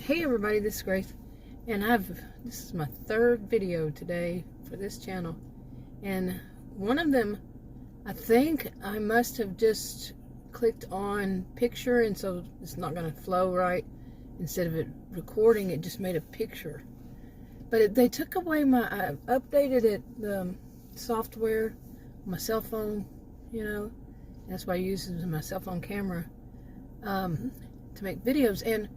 Hey everybody, this is Grace, and this is my third video today for this channel, and one of them, I think I must have just clicked on picture, and so it's not going to flow right. Instead of it recording, it just made a picture. But they took away I updated it, the software, my cell phone, and that's why I use my cell phone camera to make videos, and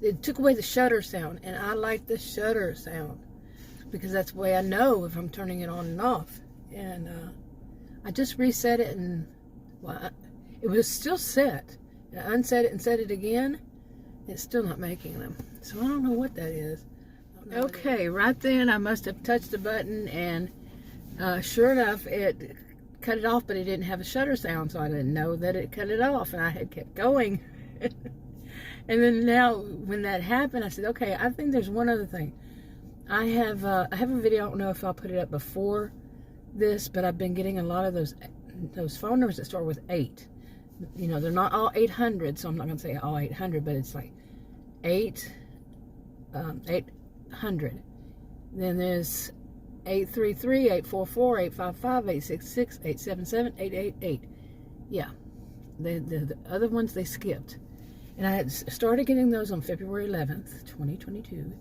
it took away the shutter sound, and I like the shutter sound because that's the way I know if I'm turning it on and off. And I just reset it, and it was still set. And I unset it and set it again. It's still not making them, so I don't know what that is. Okay, right then I must have touched the button, and sure enough, it cut it off, but it didn't have a shutter sound, so I didn't know that it cut it off, and I had kept going. And then now, when that happened, I said, okay, I think there's one other thing. I have a video. I don't know if I'll put it up before this, but I've been getting a lot of those phone numbers that start with 8. They're not all 800, so I'm not going to say all 800, but it's like 800. Then there's 833, 844, 855, 866, 877, 888. Yeah, the other ones they skipped. And I had started getting those on February 11th, 2022.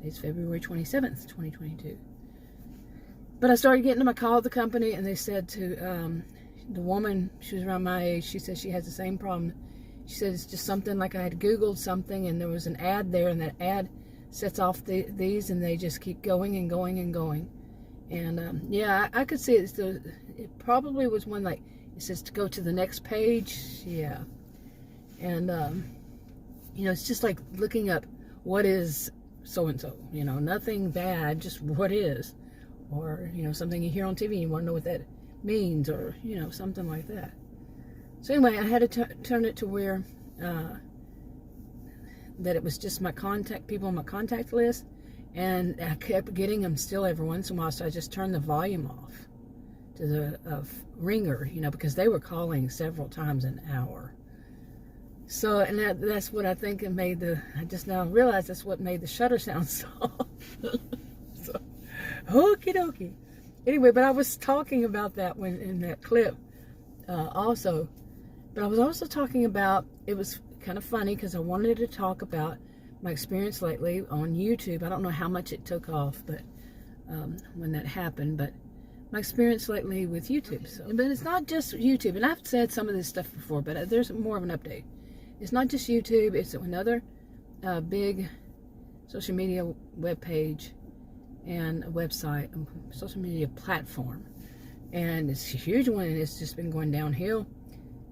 It's February 27th, 2022. But I started getting them. I called the company, and they said to the woman, she was around my age, she said she has the same problem. She said it's just something like I had Googled something, and there was an ad there, and that ad sets off these, and they just keep going and going and going. And yeah, I could see it. It probably was one like, it says to go to the next page. Yeah. And it's just like looking up what is so-and-so, nothing bad, just what is, or, something you hear on TV and you want to know what that means, or, something like that. So anyway, I had to turn it to where, that it was just my people on my contact list, and I kept getting them still every once in a while, so I just turned the volume off to the ringer, because they were calling several times an hour. So, and that's what I think it made I just now realized that's what made the shutter sound soft. So, okie dokie. Anyway, but I was talking about that in that clip also. But I was also talking about, it was kind of funny because I wanted to talk about my experience lately on YouTube. I don't know how much it took off, but when that happened, but my experience lately with YouTube. So, but it's not just YouTube, and I've said some of this stuff before, but there's more of an update. It's not just YouTube, it's another big social media webpage and a website, social media platform. And it's a huge one, and it's just been going downhill.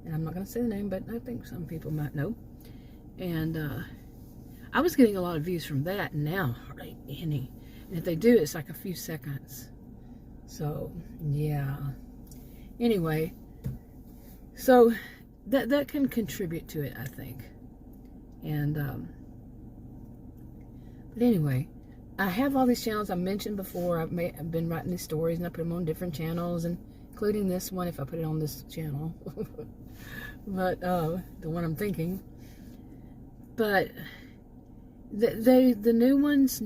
And I'm not going to say the name, but I think some people might know. And I was getting a lot of views from that, and now hardly any. And if they do, it's like a few seconds. So, yeah. Anyway, so that can contribute to it, I think. And but anyway, I have all these channels I mentioned before. I've been writing these stories, and I put them on different channels, and including this one if I put it on this channel. But the one I'm thinking. But the new ones,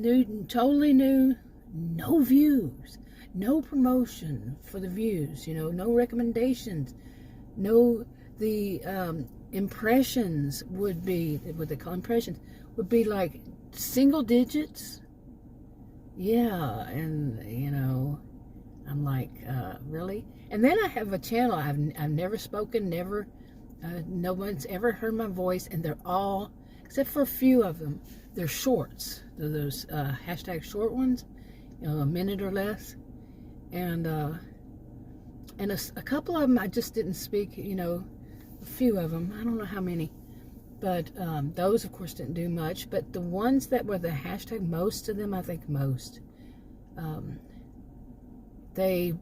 totally new, no views, no promotion for the views, no recommendations, the impressions would be, what they call impressions, would be like single digits. Yeah, and I'm like, really? And then I have a channel I've never spoken, no one's ever heard my voice, and they're all, except for a few of them, they're shorts. They're those hashtag short ones, a minute or less, and a couple of them I just didn't speak, a few of them, I don't know how many, but those of course didn't do much. But the ones that were the hashtag, most of them, I think most, they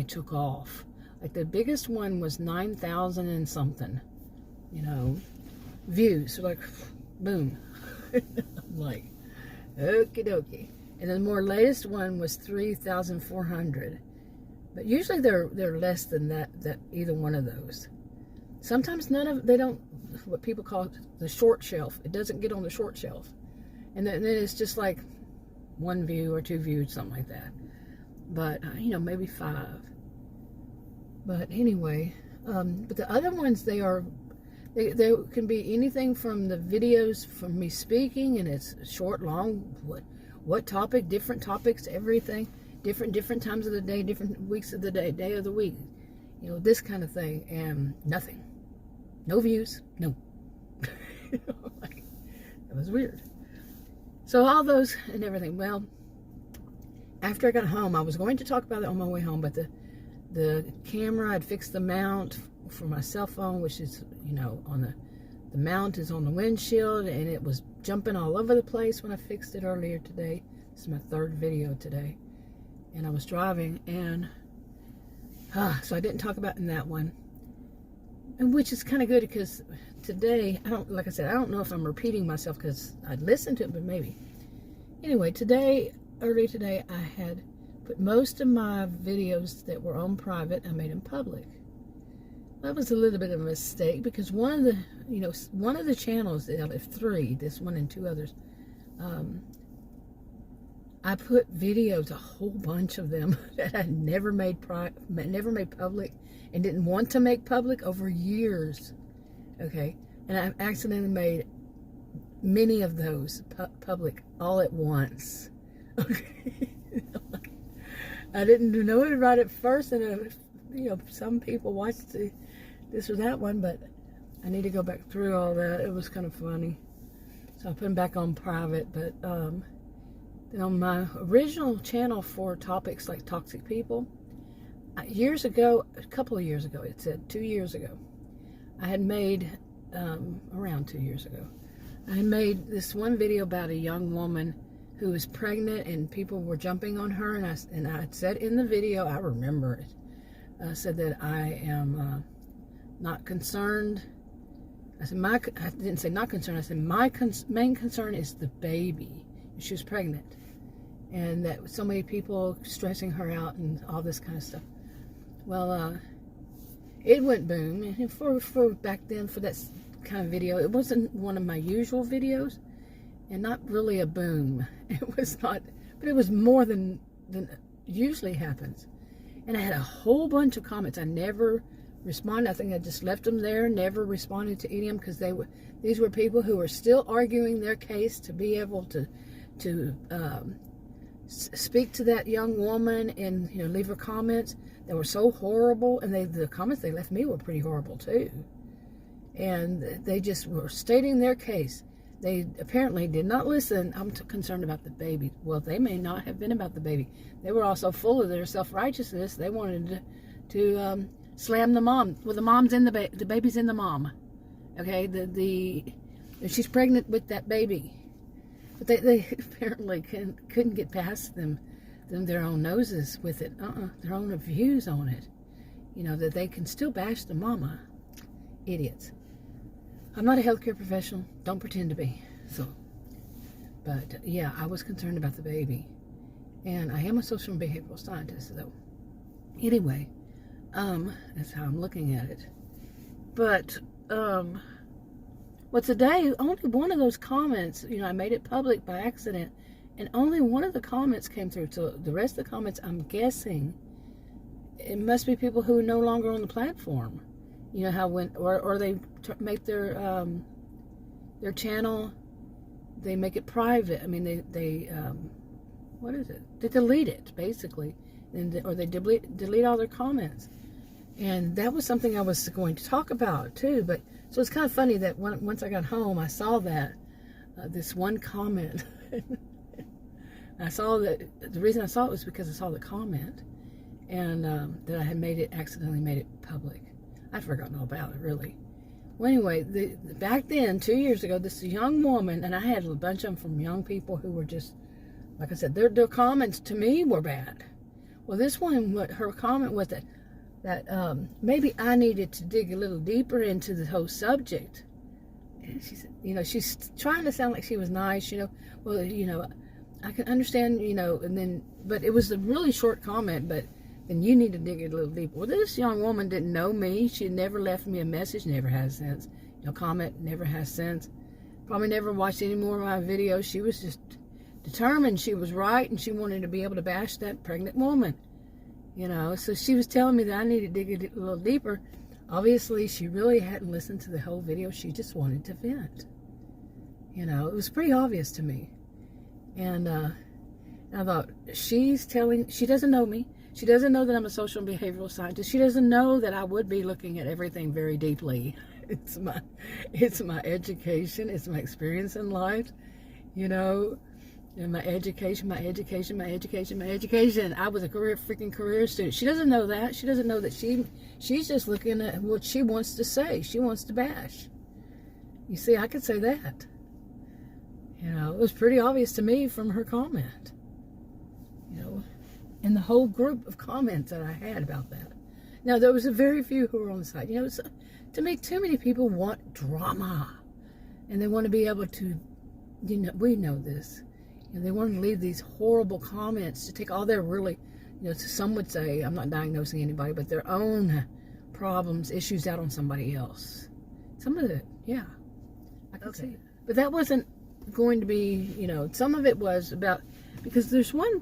took off. Like the biggest one was 9,000 and something, views. So like, boom. I'm like, okie dokie. And the more latest one was 3,400. But usually they're less than that either one of those. Sometimes they don't, what people call the short shelf. It doesn't get on the short shelf. And then it's just like 1 view or 2 views, something like that. But, you know, maybe 5. But anyway, but the other ones, they can be anything from the videos from me speaking, and it's short, long, what topic, different topics, everything, different times of the day, different weeks of the day of the week, you know, this kind of thing, and nothing, no views, no. Like, that was weird. So all those and everything. Well, after I got home, I was going to talk about it on my way home, but the camera, I'd fixed the mount for my cell phone, which is, you know, on the mount is on the windshield, and it was jumping all over the place when I fixed it earlier today. This is my 3rd video today, and I was driving, and so I didn't talk about in that one, and which is kind of good, because today, like I said, I don't know if I'm repeating myself because I'd listened to it, but maybe. Anyway, earlier today, I had put most of my videos that were on private, I made them public. That was a little bit of a mistake, because one of the channels, out of 3, this one and 2 others, I put videos, a whole bunch of them, that I never made public, and didn't want to make public over years. Okay, and I accidentally made many of those public all at once. Okay, I didn't know it right at first, and you know, some people watched this or that one, but I need to go back through all that. It was kind of funny, so I put them back on private. But then on my original channel for topics like toxic people, years ago, a couple of years ago, it said 2 years ago, I had made around 2 years ago, I had made this one video about a young woman who was pregnant, and people were jumping on her, and I said in the video, I remember it, I said that I am not concerned. I didn't say not concerned. I said my main concern is the baby. She was pregnant, and that so many people stressing her out and all this kind of stuff. Well, it went boom, and for back then, for that kind of video, it wasn't one of my usual videos, and not really a boom. It was not, but it was more than usually happens. And I had a whole bunch of comments. I never responded. I think I just left them there, never responded to any of them, because these were people who were still arguing their case to be able to speak to that young woman and, you know, leave her comments that were so horrible. And the comments they left me were pretty horrible too. And they just were stating their case. They apparently did not listen. I'm concerned about the baby. Well, they may not have been about the baby. They were also full of their self-righteousness. They wanted to slam the mom. Well, the mom's in the baby's in the mom. Okay, she's pregnant with that baby. But they apparently couldn't get past their own noses with it. Their own views on it. You know, that they can still bash the mama. Idiots. I'm not a healthcare professional. Don't pretend to be. So, but yeah, I was concerned about the baby, and I am a social and behavioral scientist. So, anyway, that's how I'm looking at it. But well, today only one of those comments, you know, I made it public by accident, and only one of the comments came through. So the rest of the comments, I'm guessing, it must be people who are no longer on the platform. You know how or they make their channel, they make it private. I mean, they what is it? They delete it basically, or they delete all their comments. And that was something I was going to talk about too. But so it's kind of funny that once I got home, I saw that this one comment. I saw that the reason I saw it was because I saw the comment, and that I had accidentally made it public. I'd forgotten all about it, really. Well, anyway, back then, 2 years ago, this young woman, and I had a bunch of them from young people who were just, like I said, their comments to me were bad. Well, this one, her comment was that maybe I needed to dig a little deeper into the whole subject. And she said, you know, she's trying to sound like she was nice, you know. Well, you know, I can understand, you know, but it was a really short comment, but then you need to dig it a little deeper. Well, this young woman didn't know me. She never left me a message, never has since. You know, comment, never has since. probably never watched any more of my videos. She was just determined she was right, and she wanted to be able to bash that pregnant woman. You know, so she was telling me that I needed to dig a little deeper. Obviously, she really hadn't listened to the whole video. She just wanted to vent. You know, it was pretty obvious to me. And I thought, she doesn't know me. She doesn't know that I'm a social and behavioral scientist. She doesn't know that I would be looking at everything very deeply. It's my education. It's my experience in life. You know, and my education. I was a freaking career student. She doesn't know that. She doesn't know that she's just looking at what she wants to say. She wants to bash. You see, I could say that. You know, it was pretty obvious to me from her comment. You know, and the whole group of comments that I had about that. Now, there was a very few who were on the side. You know, to me, too many people want drama. And they want to be able to, you know, we know this. You know, they want to leave these horrible comments to take all their really, you know, some would say, I'm not diagnosing anybody, but their own problems, issues out on somebody else. Some of it, yeah, I can see it. But that wasn't going to be, you know, some of it was about, because there's one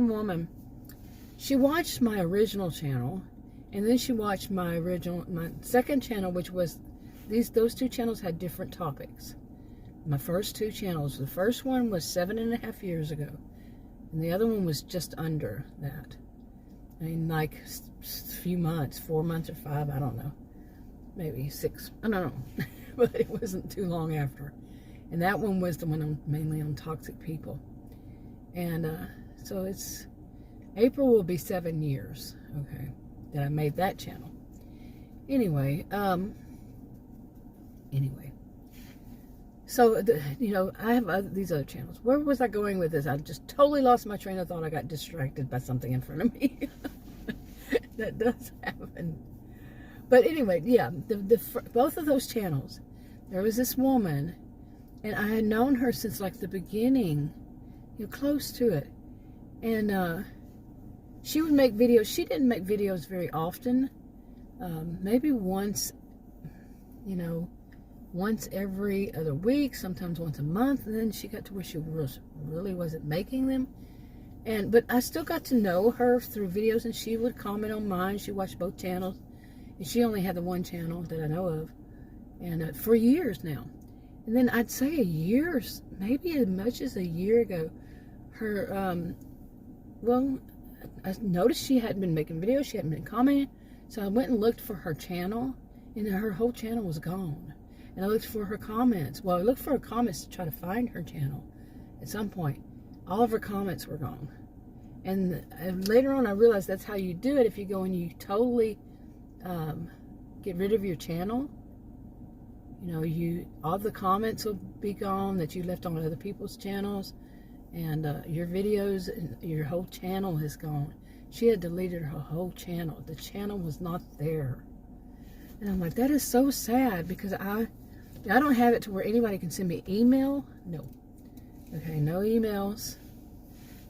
woman, she watched my original channel, and then she watched my second channel, which was, those two channels had different topics. My first two channels, the first one was 7.5 years ago, and the other one was just under that. I mean, like a few months, 4 months or 5, I don't know. Maybe 6, I don't know. But it wasn't too long after. And that one was the one mainly on toxic people. And so April will be 7 years, okay, that I made that channel. Anyway, so, you know, I have these other channels. Where was I going with this? I just totally lost my train of thought. I got distracted by something in front of me. That does happen. But anyway, yeah, both of those channels, there was this woman, and I had known her since like the beginning, you know, close to it. And she would make videos. She didn't make videos very often. Maybe once, you know, once every other week, sometimes once a month. And then she got to where she really wasn't making them. But I still got to know her through videos, and she would comment on mine. She watched both channels. And she only had the one channel that I know of. And for years now. And then I'd say maybe as much as a year ago, her, well, I noticed she hadn't been making videos. She hadn't been commenting. So I went and looked for her channel, and her whole channel was gone. And I looked for her comments. Well, I looked for her comments to try to find her channel. At some point, all of her comments were gone. And later on, I realized that's how you do it. If you go and you totally get rid of your channel, you know, all the comments will be gone that you left on other people's channels, and your videos and your whole channel is gone. She had deleted her whole channel. The channel was not there. And I'm like, that is so sad, because I don't have it to where anybody can send me email. No. Okay, no emails.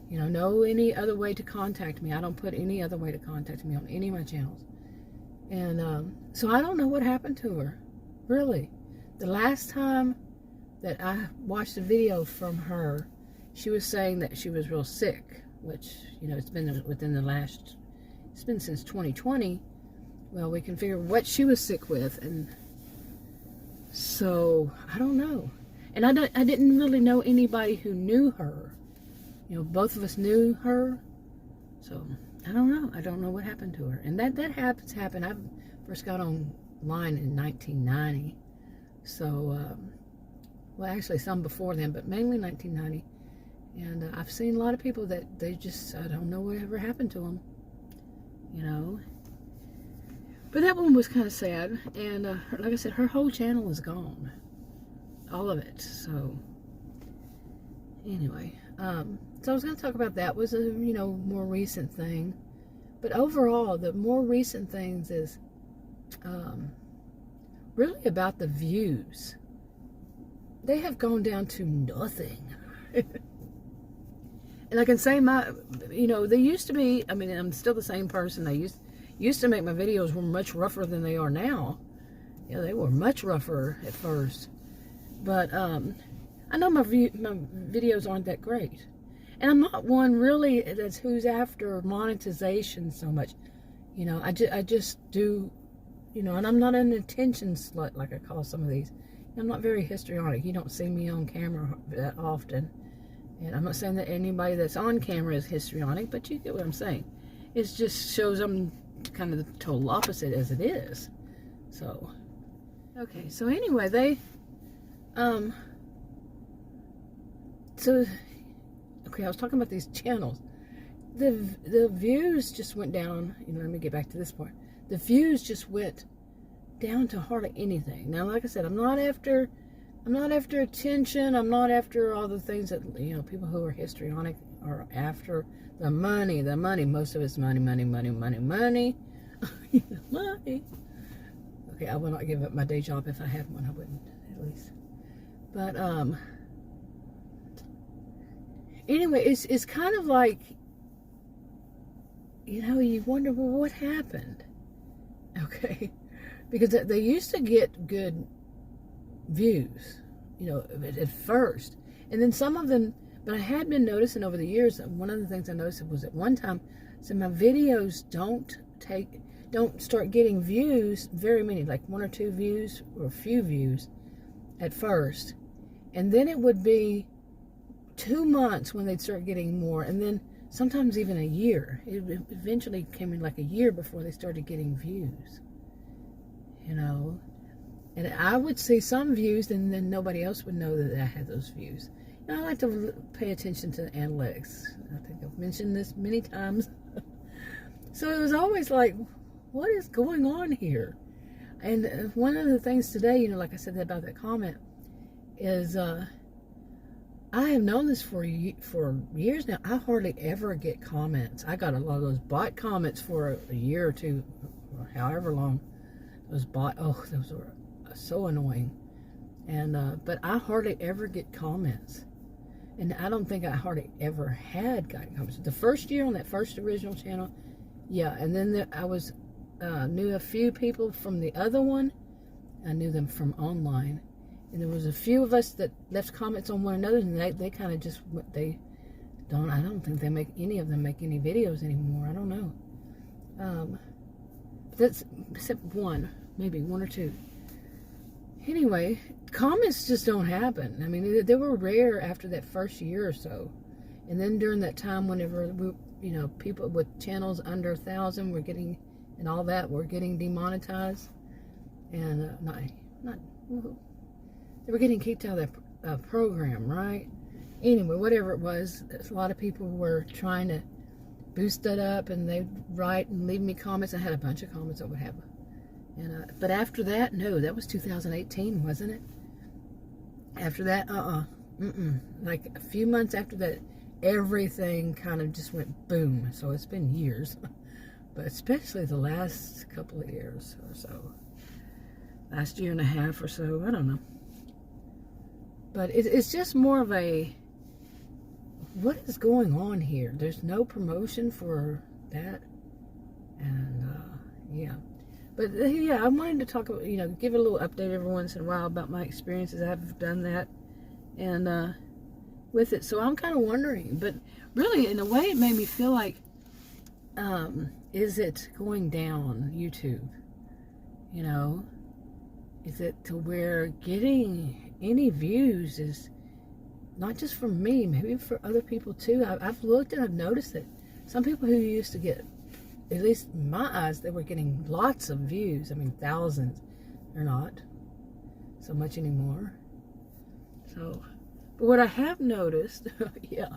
You know, no any other way to contact me. I don't put any other way to contact me on any of my channels. And so I don't know what happened to her, really. The last time that I watched a video from her, she was saying that she was real sick, which, you know, it's been since 2020. Well, we can figure what she was sick with, and so I don't know. And I didn't really know anybody who knew her. You know, both of us knew her, so I don't know. I don't know what happened to her. And that happened. I first got online in 1990. So, well, actually some before then, but mainly 1990. And I've seen a lot of people that I don't know whatever happened to them, you know. But that one was kind of sad. And like I said, her whole channel is gone. All of it. So, anyway. So I was going to talk about that. Was a, you know, more recent thing. But overall, the more recent things is really about the views. They have gone down to nothing. And I can say you know, they used to be, I mean, I'm still the same person. I used to make my videos were much rougher than they are now. You know, they were much rougher at first. But I know my videos aren't that great. And I'm not one really that's who's after monetization so much. You know, I just do, you know, and I'm not an attention slut like I call some of these. I'm not very histrionic. You don't see me on camera that often. And I'm not saying that anybody that's on camera is histrionic, but you get what I'm saying. It just shows I'm kind of the total opposite as it is. So, okay. So anyway, okay, I was talking about these channels. The views just went down. You know, let me get back to this part. The views just went down to hardly anything. Now, like I said, I'm not after attention. I'm not after all the things that, you know, people who are histrionic are after. The money. Most of it's money. Money. Okay, I will not give up my day job. If I had one, I wouldn't, at least. But anyway, it's kind of like, you know, you wonder, well, what happened? Okay, because they used to get good views, you know, at first, and then some of them. But I had been noticing over the years that one of the things I noticed was at one time, so my videos don't start getting views, very many, like 1 or 2 views or a few views at first, and then it would be 2 months when they'd start getting more, and then sometimes even a year. It eventually came in like a year before they started getting views, you know. And I would see some views, and then nobody else would know that I had those views. You know, I like to pay attention to the analytics. I think I've mentioned this many times. So it was always like, what is going on here? And one of the things today, you know, like I said about that comment, is I have known this for years now. I hardly ever get comments. I got a lot of those bot comments for a year or two, or however long. Those were so annoying. And but I hardly ever get comments. And I don't think I hardly ever had gotten comments. The first year on that first original channel, yeah. And then I knew a few people from the other one. I knew them from online. And there was a few of us that left comments on one another, and they kind of just, I don't think any of them make any videos anymore. I don't know. That's, except one, maybe 1 or 2. Anyway, comments just don't happen. I mean, they were rare after that first year or so. And then during that time, whenever, you know, people with channels under 1,000 were getting, and all that, were getting demonetized. And they were getting kicked out of that program, right? Anyway, whatever it was, a lot of people were trying to boost that up, and they'd write and leave me comments. I had a bunch of comments I would have. And but after that, no, that was 2018, wasn't it? After that, like a few months after that, everything kind of just went boom. So it's been years, but especially the last couple of years or so, last year and a half or so, I don't know. But it's just more of a, what is going on here? There's no promotion for that, and yeah. But yeah, I wanted to talk about, you know, give a little update every once in a while about my experiences. I've done that, and with it. So I'm kind of wondering, but really, in a way, it made me feel like, is it going down, YouTube? You know, is it to where getting any views is not just for me, maybe for other people too? I've looked and I've noticed that some people who used to get, at least in my eyes, they were getting lots of views. I mean, thousands. They're not so much anymore. So, but what I have noticed, yeah,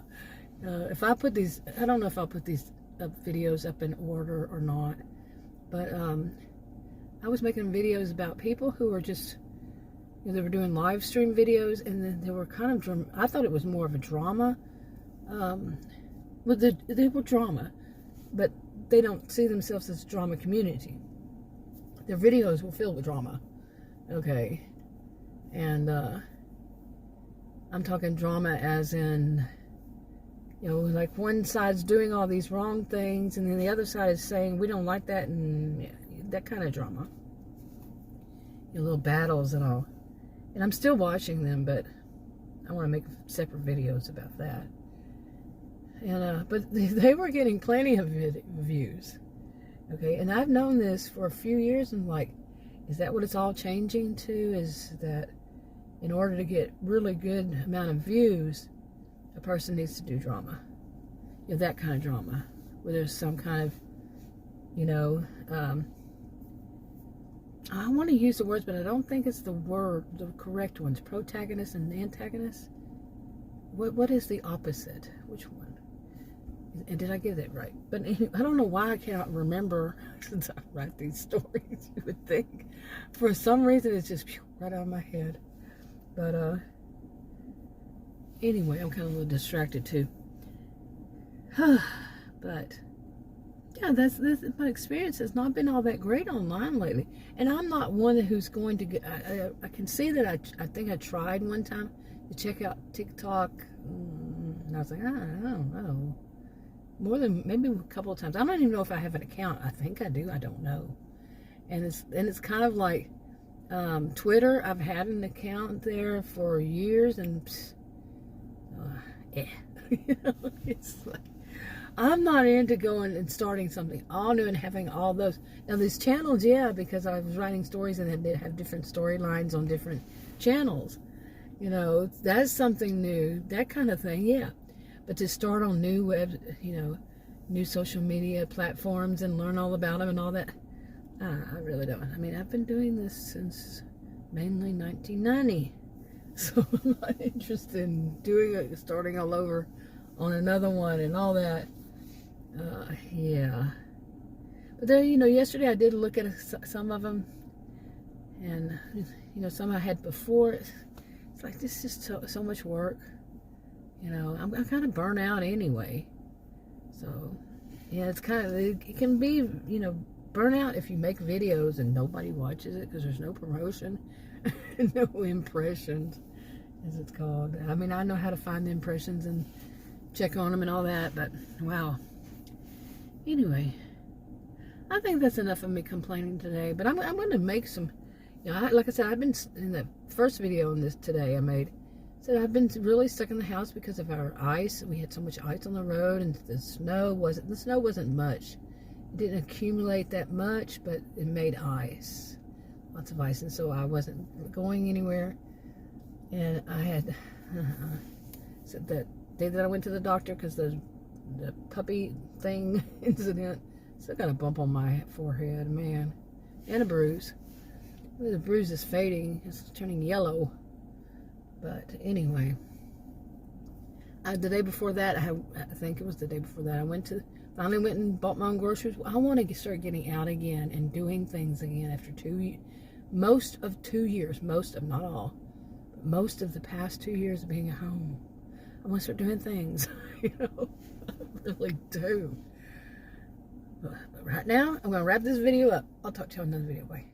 if I put these, I don't know if I'll put these videos up in order or not, but I was making videos about people who were just, you know, they were doing live stream videos, and then they were kind of, I thought it was more of a drama. Well, they were drama, but they don't see themselves as a drama community. Their videos were filled with drama, okay? And I'm talking drama as in, you know, like one side's doing all these wrong things, and then the other side is saying, we don't like that, and that kind of drama. You know, little battles and all. And I'm still watching them, but I want to make separate videos about that. And but they were getting plenty of views. Okay, and I've known this for a few years, and like, is that what it's all changing to? Is that in order to get really good amount of views, a person needs to do drama? You know, that kind of drama, where there's some kind of, you know, I want to use the words, but I don't think it's the correct ones. Protagonist and antagonist. What is the opposite? Which one? And did I get that right? But I don't know why I cannot remember since I write these stories. You would think, for some reason, it's just right out of my head. But anyway, I'm kind of a little distracted too. But yeah, that's my experience has not been all that great online lately. And I'm not one who's going to get. I can see that I think I tried one time to check out TikTok, and I was like, I don't know. More than maybe a couple of times. I don't even know if I have an account. I think I do. I don't know. And it's kind of like Twitter. I've had an account there for years, and you know, it's like I'm not into going and starting something all new and having all those. Now these channels, yeah, because I was writing stories and they have different storylines on different channels. You know, that's something new. That kind of thing, yeah. But to start on new new social media platforms and learn all about them and all that, I really don't. I mean, I've been doing this since mainly 1990, so I'm not interested in starting all over on another one and all that. Yeah. But then, you know, yesterday I did look at some of them, and you know, some I had before. It's like this is just so much work. You know, I'm kind of burnt out anyway. So, yeah, it's kind of, it can be, you know, burnout if you make videos and nobody watches it because there's no promotion, no impressions, as it's called. I mean, I know how to find the impressions and check on them and all that, but wow. Anyway, I think that's enough of me complaining today, but I'm going to make some, you know, like I said, I've been, in the first video on this today I made, said I've been really stuck in the house because of our ice. We had so much ice on the road, and the snow wasn't much. It didn't accumulate that much, but it made ice, lots of ice, and so I wasn't going anywhere. And I had said that day that I went to the doctor because the puppy thing incident, still got a bump on my forehead, man, and a bruise. The bruise is fading; it's turning yellow. But anyway, the day before that, I think it was the day before that, I finally went and bought my own groceries. I want to start getting out again and doing things again after most of 2 years, not all, but most of the past 2 years of being at home. I want to start doing things, you know, I really do. But right now, I'm going to wrap this video up. I'll talk to you on another video. Bye.